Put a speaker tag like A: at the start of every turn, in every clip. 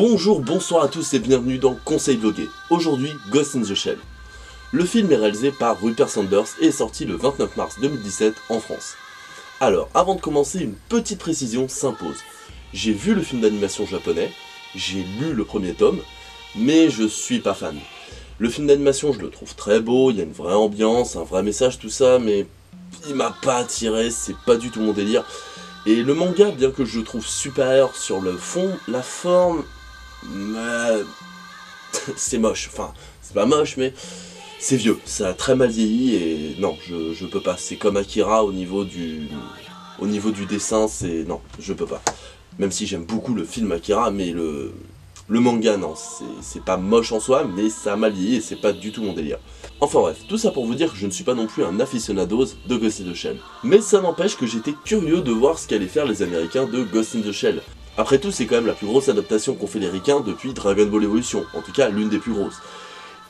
A: Bonjour, bonsoir à tous et bienvenue dans Conseil Vlogué. Aujourd'hui, Ghost in the Shell. Le film est réalisé par Rupert Sanders et est sorti le 29 mars 2017 en France. Alors, avant de commencer, une petite précision s'impose. J'ai vu le film d'animation japonais, j'ai lu le premier tome, mais je suis pas fan. Le film d'animation, je le trouve très beau, il y a une vraie ambiance, un vrai message, tout ça, mais il m'a pas attiré, c'est pas du tout mon délire. Et le manga, bien que je le trouve supérieur sur le fond, la forme... c'est moche, enfin, c'est pas moche, mais c'est vieux, ça a très mal vieilli et non, je peux pas. C'est comme Akira au niveau du dessin, c'est... non, je peux pas. Même si j'aime beaucoup le film Akira, mais le manga, non, c'est pas moche en soi, mais ça a mal vieilli et c'est pas du tout mon délire. Enfin bref, tout ça pour vous dire que je ne suis pas non plus un aficionados de Ghost in the Shell. Mais ça n'empêche que j'étais curieux de voir ce qu'allaient faire les Américains de Ghost in the Shell. Après tout, c'est quand même la plus grosse adaptation qu'ont fait les ricains depuis Dragon Ball Evolution, en tout cas l'une des plus grosses.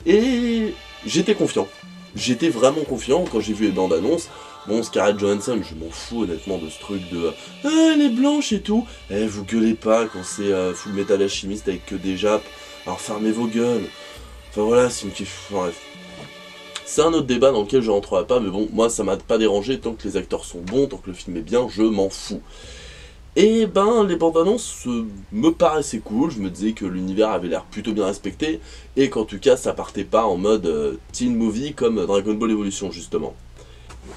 A: Et j'étais confiant. J'étais vraiment confiant quand j'ai vu les bandes annonces. Bon, Scarlett Johansson, je m'en fous honnêtement de ce truc de « Ah, elle est blanche et tout !» Eh, vous gueulez pas quand c'est Full Metal Alchemist avec que des japs. Alors fermez vos gueules. Enfin voilà, c'est une... bref. C'est un autre débat dans lequel je rentrerai pas, mais bon, moi ça m'a pas dérangé tant que les acteurs sont bons, tant que le film est bien, je m'en fous. Et ben, les bandes annonces me paraissaient cool, je me disais que l'univers avait l'air plutôt bien respecté, et qu'en tout cas ça partait pas en mode teen movie comme Dragon Ball Evolution justement.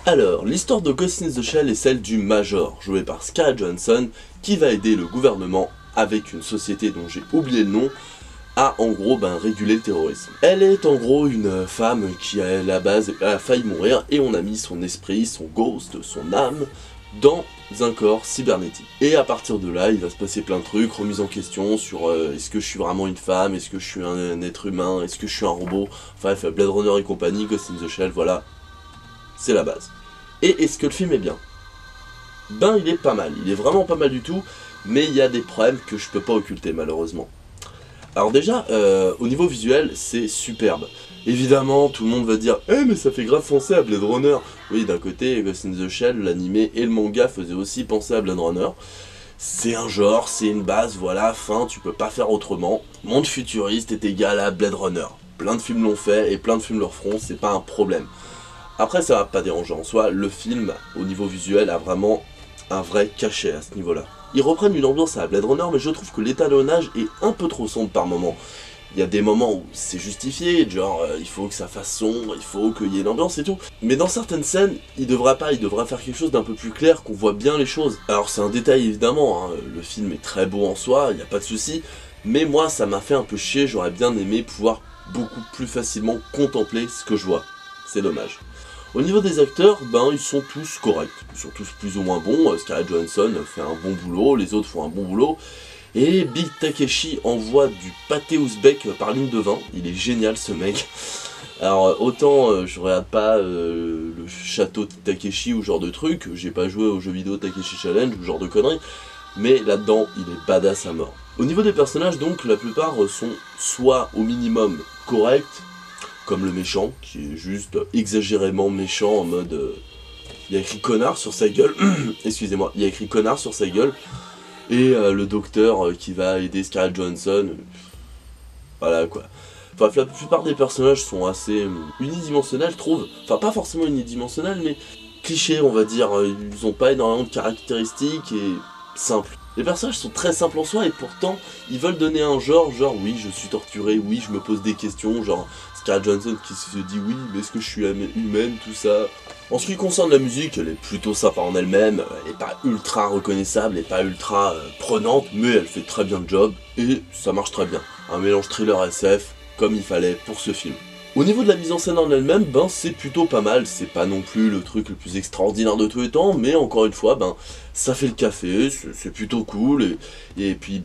A: Alors, l'histoire de Ghost in the Shell est celle du Major, joué par Scarlett Johansson, qui va aider le gouvernement, avec une société dont j'ai oublié le nom, à en gros réguler le terrorisme. Elle est en gros une femme qui à la base a failli mourir, et on a mis son esprit, son ghost, son âme, dans un corps cybernétique. Et à partir de là, il va se passer plein de trucs, remise en question sur est-ce que je suis vraiment une femme, est-ce que je suis un être humain, est-ce que je suis un robot, enfin Blade Runner et compagnie, Ghost in the Shell, voilà, c'est la base. Et est-ce que le film est bien? Ben il est pas mal, il est vraiment pas mal du tout, mais il y a des problèmes que je peux pas occulter malheureusement. Alors déjà, au niveau visuel, c'est superbe. Évidemment, tout le monde va dire « Eh mais ça fait grave penser à Blade Runner !» Oui, d'un côté, Ghost in the Shell, l'animé et le manga faisaient aussi penser à Blade Runner. C'est un genre, c'est une base, voilà, fin, tu peux pas faire autrement. Monde futuriste est égal à Blade Runner. Plein de films l'ont fait et plein de films le referont, c'est pas un problème. Après, ça va pas déranger en soi, le film, au niveau visuel, a vraiment un vrai cachet à ce niveau-là. Ils reprennent une ambiance à Blade Runner, mais je trouve que l'étalonnage est un peu trop sombre par moments. Il y a des moments où c'est justifié, genre il faut que ça fasse sombre, il faut qu'il y ait une ambiance et tout. Mais dans certaines scènes, il devra faire quelque chose d'un peu plus clair, qu'on voit bien les choses. Alors c'est un détail évidemment, hein, le film est très beau en soi, il n'y a pas de souci. Mais moi ça m'a fait un peu chier, j'aurais bien aimé pouvoir beaucoup plus facilement contempler ce que je vois. C'est dommage. Au niveau des acteurs, ils sont tous corrects, ils sont tous plus ou moins bons. Scarlett Johansson fait un bon boulot, les autres font un bon boulot. Et Big Takeshi envoie du pâté ouzbek par ligne de vin, il est génial ce mec. Alors autant je regarde pas le château de Takeshi ou genre de truc, j'ai pas joué au jeu vidéo Takeshi Challenge ou genre de conneries, mais là-dedans il est badass à mort. Au niveau des personnages donc, la plupart sont soit au minimum corrects, comme le méchant, qui est juste exagérément méchant en mode... il y a écrit connard sur sa gueule, excusez-moi, il y a écrit connard sur sa gueule, et le docteur qui va aider Scarlett Johansson, voilà quoi. Enfin, la plupart des personnages sont assez unidimensionnels, je trouve. Enfin, pas forcément unidimensionnels, mais clichés, on va dire. Ils ont pas énormément de caractéristiques et simples. Les personnages sont très simples en soi et pourtant, ils veulent donner un genre oui, je suis torturé, oui, je me pose des questions, genre Scarlett Johansson qui se dit oui, mais est-ce que je suis humaine, tout ça. En ce qui concerne la musique, elle est plutôt sympa en elle-même, elle est pas ultra reconnaissable, elle est pas ultra prenante, mais elle fait très bien le job, et ça marche très bien. Un mélange thriller SF, comme il fallait pour ce film. Au niveau de la mise en scène en elle-même, c'est plutôt pas mal, c'est pas non plus le truc le plus extraordinaire de tous les temps, mais encore une fois, ça fait le café, c'est plutôt cool, et puis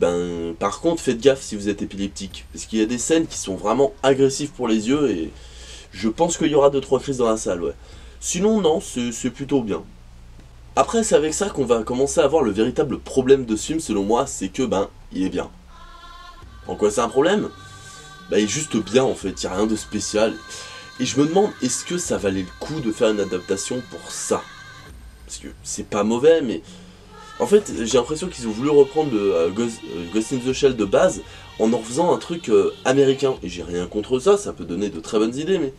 A: par contre, faites gaffe si vous êtes épileptique, parce qu'il y a des scènes qui sont vraiment agressives pour les yeux, et je pense qu'il y aura 2-3 crises dans la salle, ouais. Sinon, non, c'est plutôt bien. Après, c'est avec ça qu'on va commencer à voir le véritable problème de ce film, selon moi, c'est que, il est bien. En quoi c'est un problème ? Il est juste bien en fait, il n'y a rien de spécial. Et je me demande, est-ce que ça valait le coup de faire une adaptation pour ça? Parce que c'est pas mauvais, mais En fait, j'ai l'impression qu'ils ont voulu reprendre le Ghost in the Shell de base en faisant un truc américain. Et j'ai rien contre ça, ça peut donner de très bonnes idées, mais...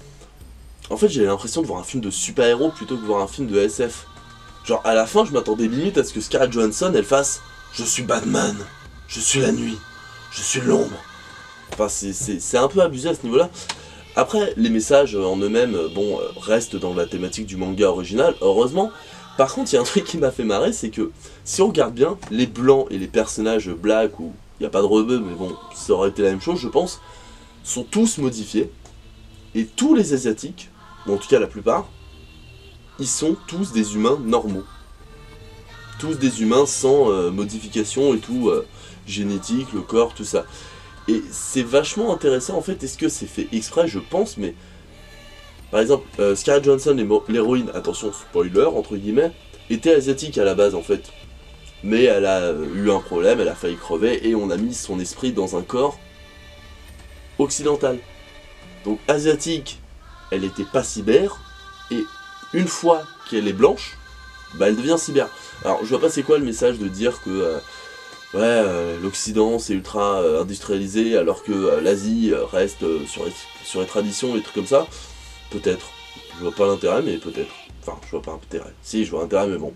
A: En fait, j'ai l'impression de voir un film de super-héros plutôt que voir un film de SF. Genre, à la fin, je m'attendais limite à ce que Scarlett Johansson, elle fasse « Je suis Batman, je suis la nuit, je suis l'ombre ». Enfin, c'est un peu abusé à ce niveau-là. Après, les messages en eux-mêmes, bon, restent dans la thématique du manga original, heureusement. Par contre, il y a un truc qui m'a fait marrer, c'est que, si on regarde bien, les blancs et les personnages blacks, où il n'y a pas de rebeu, mais bon, ça aurait été la même chose, je pense, sont tous modifiés. Et tous les asiatiques, ou en tout cas la plupart, ils sont tous des humains normaux. Tous des humains sans modification et tout, génétique, le corps, tout ça. Et c'est vachement intéressant en fait, est-ce que c'est fait exprès, je pense, mais... Par exemple, Scarlett Johansson, l'héroïne, attention, spoiler, entre guillemets, était asiatique à la base en fait. Mais elle a eu un problème, elle a failli crever, et on a mis son esprit dans un corps occidental. Donc asiatique, elle était pas cyber, et une fois qu'elle est blanche, bah elle devient cyber. Alors je vois pas c'est quoi le message de dire que l'Occident c'est ultra industrialisé alors que l'Asie reste sur les traditions et des trucs comme ça. Peut-être. Je vois pas l'intérêt, mais peut-être. Enfin, je vois pas l'intérêt. Si, je vois l'intérêt, mais bon.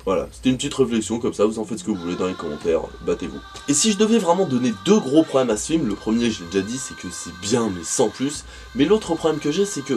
A: Voilà, c'était une petite réflexion comme ça, vous en faites ce que vous voulez dans les commentaires, battez-vous. Et si je devais vraiment donner deux gros problèmes à ce film, le premier, je l'ai déjà dit, c'est que c'est bien, mais sans plus. Mais l'autre problème que j'ai, c'est que,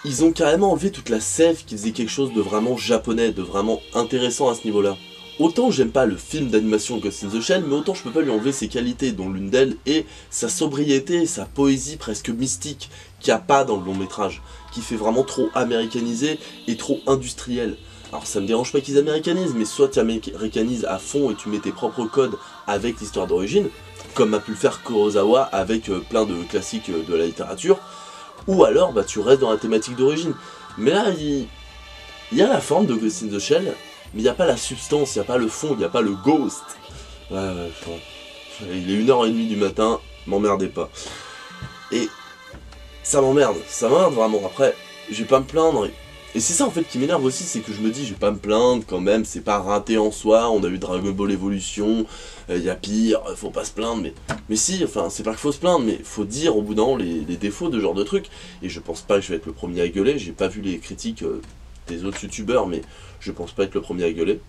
A: ils ont carrément enlevé toute la sève qui faisait quelque chose de vraiment japonais, de vraiment intéressant à ce niveau-là. Autant j'aime pas le film d'animation Ghost in the Shell, mais autant je peux pas lui enlever ses qualités, dont l'une d'elles est sa sobriété et sa poésie presque mystique, qu'il n'y a pas dans le long métrage, qui fait vraiment trop américanisé et trop industriel. Alors ça me dérange pas qu'ils américanisent, mais soit tu américanises à fond et tu mets tes propres codes avec l'histoire d'origine, comme a pu le faire Kurosawa avec plein de classiques de la littérature, ou alors tu restes dans la thématique d'origine. Mais là, il y a la forme de Ghost in the Shell, mais il n'y a pas la substance, il n'y a pas le fond, il n'y a pas le ghost. Il est 1h30 du matin, m'emmerdez pas. Et ça m'emmerde vraiment. Après, je vais pas me plaindre. Et c'est ça en fait qui m'énerve aussi, c'est que je me dis, je vais pas me plaindre quand même, c'est pas raté en soi, on a eu Dragon Ball Evolution, il y a pire, faut pas se plaindre, mais si, enfin, c'est pas qu'il faut se plaindre, mais faut dire au bout d'un moment les défauts de ce genre de truc. Et je pense pas que je vais être le premier à gueuler, j'ai pas vu les critiques des autres youtubeurs, mais je pense pas être le premier à gueuler.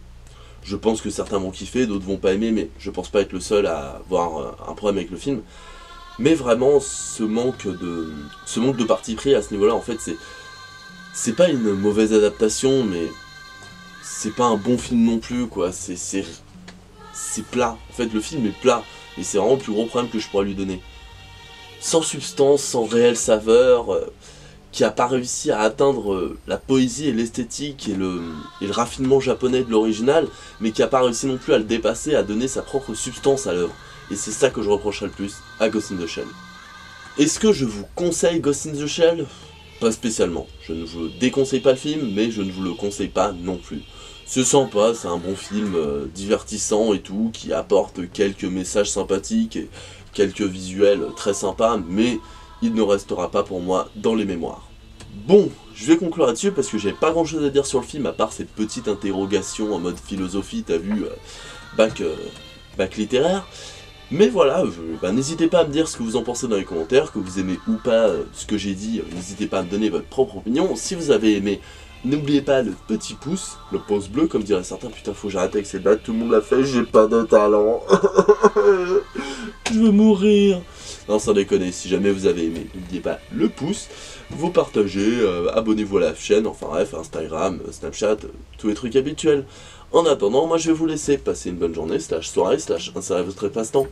A: Je pense que certains vont kiffer, d'autres vont pas aimer, mais je pense pas être le seul à avoir un problème avec le film. Mais vraiment, ce manque de parti pris à ce niveau-là, en fait, c'est pas une mauvaise adaptation, mais c'est pas un bon film non plus, quoi. C'est plat. En fait, le film est plat, et c'est vraiment le plus gros problème que je pourrais lui donner. Sans substance, sans réelle saveur, qui a pas réussi à atteindre la poésie et l'esthétique et le raffinement japonais de l'original, mais qui a pas réussi non plus à le dépasser, à donner sa propre substance à l'œuvre. Et c'est ça que je reprocherais le plus à Ghost in the Shell. Est-ce que je vous conseille Ghost in the Shell ? Pas spécialement. Je ne vous déconseille pas le film, mais je ne vous le conseille pas non plus. C'est sympa, c'est un bon film divertissant et tout, qui apporte quelques messages sympathiques et quelques visuels très sympas, mais il ne restera pas pour moi dans les mémoires. Bon, je vais conclure là-dessus parce que j'avais pas grand chose à dire sur le film, à part cette petite interrogation en mode philosophie, t'as vu, bac littéraire. Mais voilà, n'hésitez pas à me dire ce que vous en pensez dans les commentaires, que vous aimez ou pas ce que j'ai dit, n'hésitez pas à me donner votre propre opinion. Si vous avez aimé, n'oubliez pas le petit pouce, le pouce bleu, comme diraient certains. Putain, faut que j'arrête avec ces blagues, tout le monde l'a fait, j'ai pas de talent. Je veux mourir. Non, sans déconner, si jamais vous avez aimé, n'oubliez pas le pouce, vous partagez, abonnez-vous à la chaîne, enfin bref, Instagram, Snapchat, tous les trucs habituels. En attendant, moi je vais vous laisser passer une bonne journée, /soirée, insérer votre passe-temps.